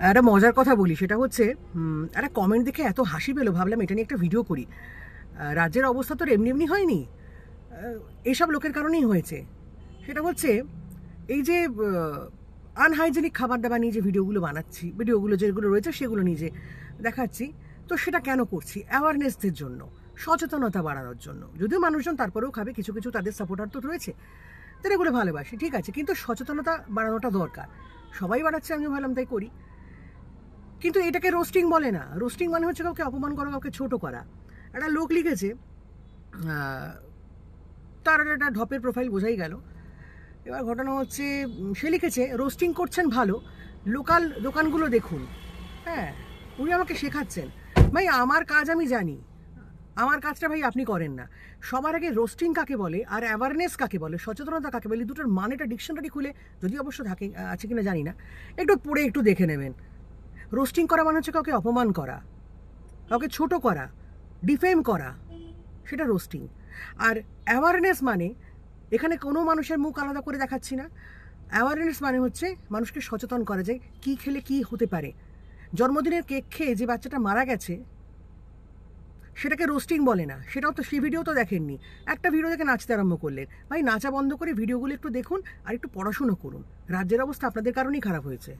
একটা মজার কথা বলি, সেটা হচ্ছে একটা কমেন্ট দেখে এত হাসি পেলো, ভাবলাম এটা নিয়ে একটা ভিডিও করি। রাজ্যের অবস্থা তো এমনি এমনি হয়নি, এইসব লোকের কারণেই হয়েছে। সেটা হচ্ছে এই যে আনহাইজেনিক খাবার দাবার নিয়ে যে ভিডিওগুলো বানাচ্ছি, ভিডিওগুলো যেগুলো রয়েছে সেগুলো নিজে দেখাচ্ছি। তো সেটা কেন করছি? অ্যাওয়ারনেসদের জন্য, সচেতনতা বাড়ানোর জন্য। যদিও মানুষজন তারপরেও খাবে, কিছু কিছু তাদের সাপোর্টার তো রয়েছে, তারা এগুলো ভালোবাসে, ঠিক আছে, কিন্তু সচেতনতা বাড়ানোটা দরকার। সবাই বাড়াচ্ছে, আমি ভাবলাম তাই করি। কিন্তু এটাকে রোস্টিং বলে না। রোস্টিং মানে হচ্ছে কাউকে অপমান করা, কাউকে ছোট করা। একটা লোক লিখেছে, তার একটা ঢপের প্রোফাইল বোঝাই গেল। এবার ঘটনা হচ্ছে, সে লিখেছে রোস্টিং করছেন ভালো, লোকাল দোকানগুলো দেখুন। হ্যাঁ, উনি আমাকে শেখাচ্ছেন। ভাই, আমার কাজ আমি জানি, আমার কাজটা ভাই আপনি করেন না। সবার আগে রোস্টিং কাকে বলে আর অ্যাওয়ারনেস কাকে বলে, সচেতনতা কাকে বলে, দুটোর মানেটা ডিকশনারি খুলে, যদি অবশ্য থাকে আছে কিনা জানি না, একটু পড়ে একটু দেখে নেবেন। রোস্টিং করা মানে হচ্ছে কাউকে অপমান করা, কাউকে ছোট করা, ডিফেম করা, সেটা রোস্টিং। আর অ্যাওয়ারনেস মানে, এখানে কোনো মানুষের মুখ আলাদা করে দেখাচ্ছি না। অ্যাওয়ারনেস মানে হচ্ছে মানুষকে সচেতন করা যায় কী খেলে কী হতে পারে। জন্মদিনের কেক খেয়ে যে বাচ্চাটা মারা গেছে, সেটাকে রোস্টিং বলে না। সেটাও তো, সেই ভিডিও তো দেখেননি। একটা ভিডিও দেখে নাচতে আরম্ভ করলেন। ভাই, নাচা বন্ধ করে ভিডিওগুলো একটু দেখুন আর একটু পড়াশুনো করুন। রাজ্যের অবস্থা আপনাদের কারণেই খারাপ হয়েছে।